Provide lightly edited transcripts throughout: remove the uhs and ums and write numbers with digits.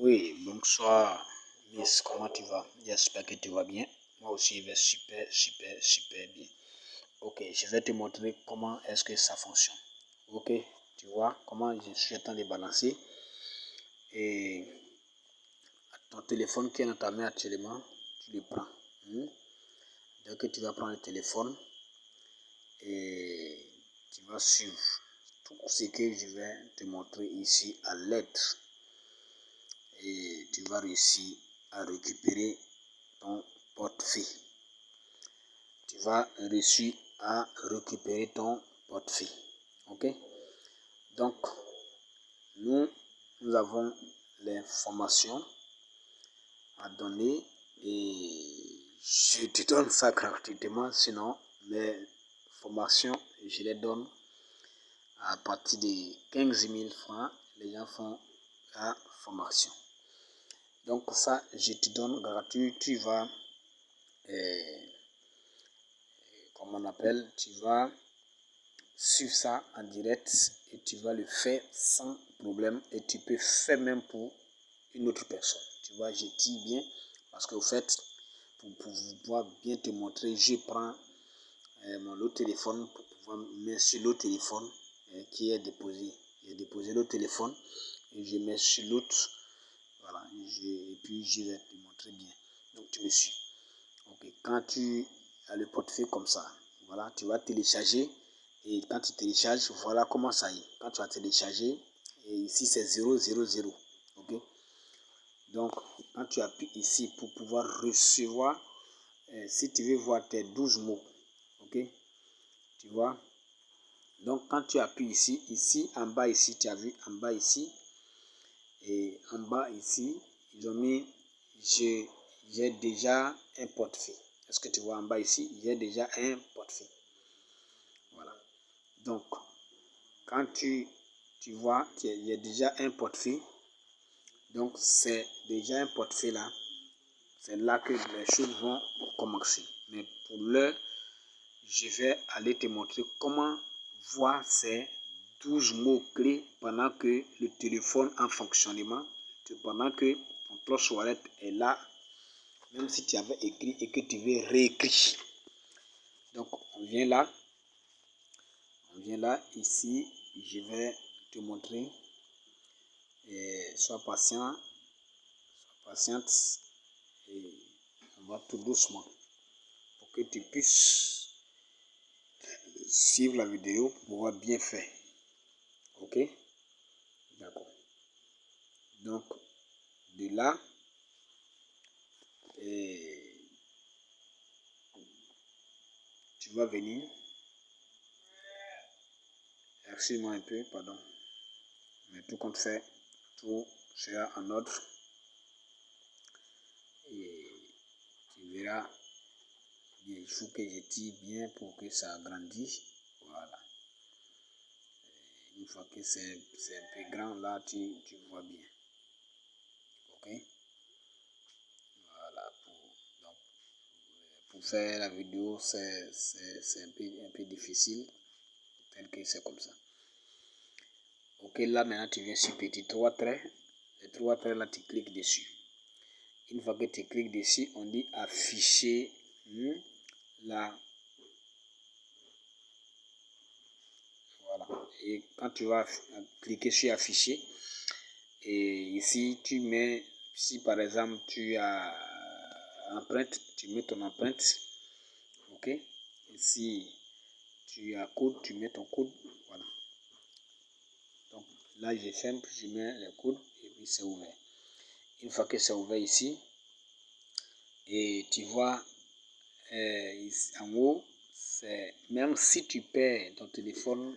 Oui, bonsoir, Miss, comment tu vas? J'espère que tu vas bien. Moi aussi, je vais super bien. Ok, je vais te montrer comment est-ce que ça fonctionne. Ok, tu vois comment je suis en train de balancer. Et ton téléphone qui est dans ta main actuellement, tu le prends. Dès que tu vas prendre le téléphone et tu vas suivre tout ce que je vais te montrer ici à lettre. Et tu vas réussir à récupérer ton portefeuille. Tu vas réussir à récupérer ton portefeuille. Ok? Donc, nous avons l'information à donner et je te donne ça gratuitement. Sinon, les formations, je les donne à partir de 15 000 francs. Les gens font la formation. Donc ça, je te donne gratuit. Tu vas, comme on appelle, tu vas suivre ça en direct et tu vas le faire sans problème. Et tu peux faire même pour une autre personne. Tu vois, je dis bien parce qu'au fait, pour pouvoir bien te montrer, je prends mon autre téléphone pour pouvoir mettre sur l'autre téléphone qui est déposé. J'ai déposé l'autre téléphone et je mets sur l'autre. Voilà, et puis je vais te montrer bien. Donc tu me suis. Ok, quand tu as le portefeuille comme ça, voilà, tu vas télécharger. Et quand tu télécharges, voilà comment ça y est. Quand tu as téléchargé, et ici c'est 000. Ok. Donc, quand tu appuies ici pour pouvoir recevoir, si tu veux voir tes 12 mots, ok, tu vois. Donc, quand tu appuies ici en bas, ici, tu as vu en bas ici, et en bas ici, ils ont mis, j'ai déjà un portefeuille. Est-ce que tu vois en bas ici, j'ai déjà un portefeuille. Voilà. Donc, quand tu vois, il y a déjà un portefeuille. Donc, c'est déjà un portefeuille là. C'est là que les choses vont commencer. Mais pour l'heure, je vais aller te montrer comment voir ces 12 mots-clés pendant que le téléphone en fonctionnement, pendant que ton cloche wallet est là, même si tu avais écrit et que tu veux réécrire. Donc, on vient là, ici, je vais te montrer. Et sois patient, patiente, et on va tout doucement pour que tu puisses suivre la vidéo pour pouvoir bien faire. Ok? D'accord. Donc, de là, tu vas venir. Excuse-moi un peu, pardon. Mais tout compte fait, tout sera en ordre. Et tu verras, il faut que je tire bien pour que ça grandisse. Voilà. Et une fois que c'est un peu grand, là, tu vois bien. Ok? Voilà. Pour faire la vidéo, c'est un peu difficile. Tel que c'est comme ça. Ok, là maintenant tu viens sur petit 3 traits. Les 3 traits là, tu cliques dessus. Une fois que tu cliques dessus, on dit afficher là. Voilà. Et quand tu vas cliquer sur afficher, et ici tu mets, si par exemple tu as empreinte, tu mets ton empreinte. Ok. Et si tu as code, tu mets ton code. Voilà. Donc là, je simple, je mets le code et puis c'est ouvert. Une fois que c'est ouvert ici, et tu vois en haut, même si tu perds ton téléphone,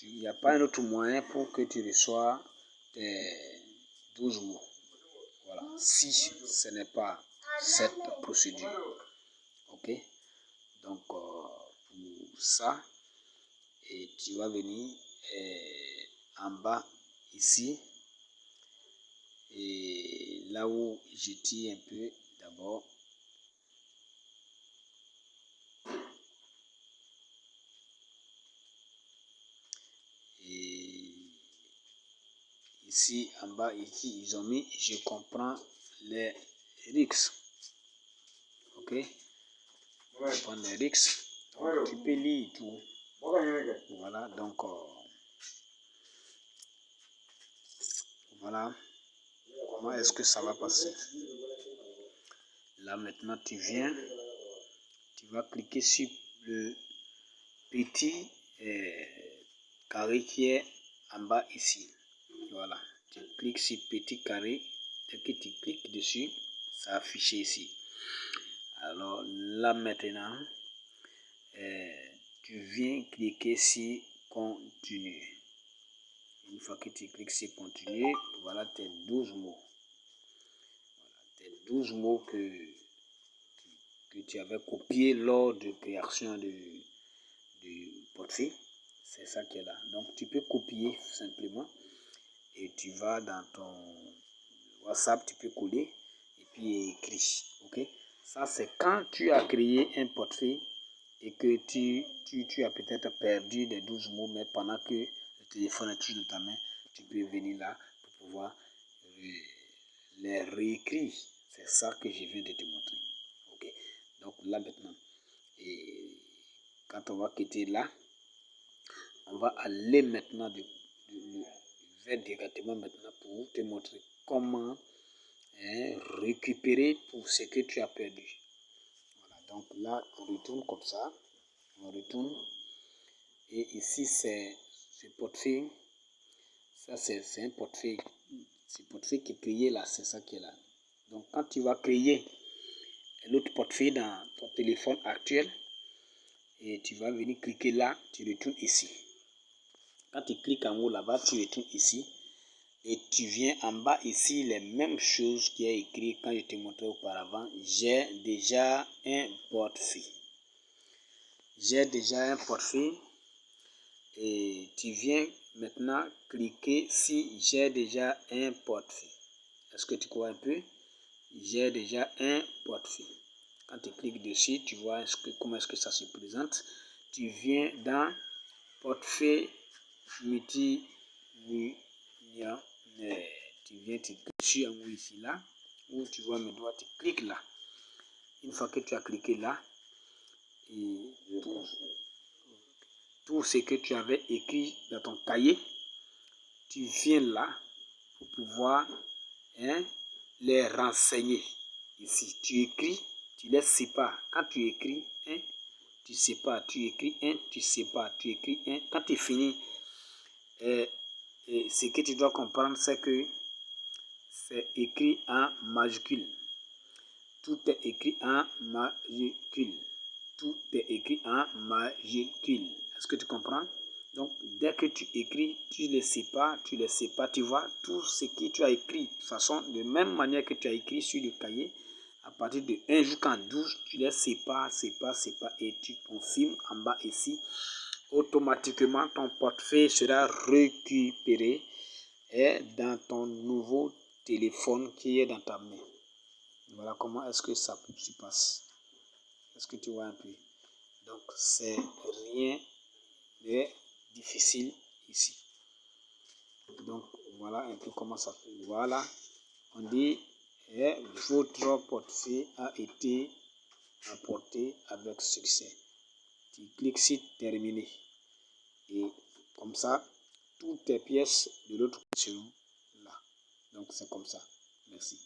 il n'y a pas un autre moyen pour que tu reçoives tes 12 mots. Voilà. Si ce n'est pas cette procédure. Ok. Donc, pour ça, et tu vas venir en bas ici. Et là où je tire un peu d'abord. Et ici en bas, ici, ils ont mis je comprends les RICS. Ok? Je comprends les RICS. Donc, tu peux lire tout. Voilà, donc voilà comment est-ce que ça va passer. Là maintenant tu vas cliquer sur le petit carré qui est en bas ici. Voilà, tu cliques sur petit carré. Dès que tu cliques dessus, ça affiche ici. Alors là maintenant, tu viens cliquer sur continuer. Une fois que tu cliques sur continuer, voilà tes 12 mots. Voilà, tes 12 mots que tu avais copié lors de création du portefeuille. C'est ça qui est là. Donc tu peux copier simplement et tu vas dans ton WhatsApp, tu peux coller et puis écrire. Ok? Ça c'est quand tu as créé un portefeuille et que tu as peut-être perdu les 12 mots, mais pendant que le téléphone est toujours dans ta main, tu peux venir là pour pouvoir les réécrire. C'est ça que je viens de te montrer. Ok? Donc là maintenant, et quand on va quitter là, on va aller maintenant vers directement maintenant pour te montrer comment récupérer pour ce que tu as perdu. Voilà, donc là on retourne comme ça, on retourne et ici c'est ce portefeuille, ça c'est un portefeuille, ce portefeuille qui est créé là, c'est ça qui est là. Donc quand tu vas créer un autre portefeuille dans ton téléphone actuel, et tu vas venir cliquer là, tu retournes ici. Quand tu cliques en haut là-bas, tu retournes ici. Et tu viens en bas ici, les mêmes choses qui est écrit quand je te montrais auparavant. J'ai déjà un portefeuille. J'ai déjà un portefeuille. Et tu viens maintenant cliquer si j'ai déjà un portefeuille. Est-ce que tu crois un peu? J'ai déjà un portefeuille. Quand tu cliques dessus, tu vois comment est-ce que ça se présente. Tu viens dans portefeuille multi-union. Tu viens, tu cliques en haut ici, là, où tu vois mes doigts, tu cliques là. Une fois que tu as cliqué là, et tout ce que tu avais écrit dans ton cahier, tu viens là pour pouvoir les renseigner. Ici, tu écris, tu les sépares. Quand tu écris un, tu sépares. Tu écris un, tu sépares. Tu écris un. Quand tu finis, ce que tu dois comprendre, c'est que c'est écrit en majuscule. Tout est écrit en majuscule. Tout est écrit en majuscule. Est-ce que tu comprends? Donc, dès que tu écris, tu les sépares, tu vois tout ce que tu as écrit. De toute façon, de même manière que tu as écrit sur le cahier, à partir de 1 jusqu'en 12, tu les sépares, et tu confirmes en bas ici. Automatiquement, ton portefeuille sera récupéré dans ton nouveau téléphone qui est dans ta main. Voilà comment est-ce que ça se passe. Est-ce que tu vois un peu? Donc, c'est rien de difficile ici. Donc, voilà un peu comment ça fait. Voilà, on dit votre portefeuille a été apporté avec succès. Tu cliques sur terminer. Et comme ça, toutes tes pièces de l'autre côté seront là. Donc, c'est comme ça. Merci.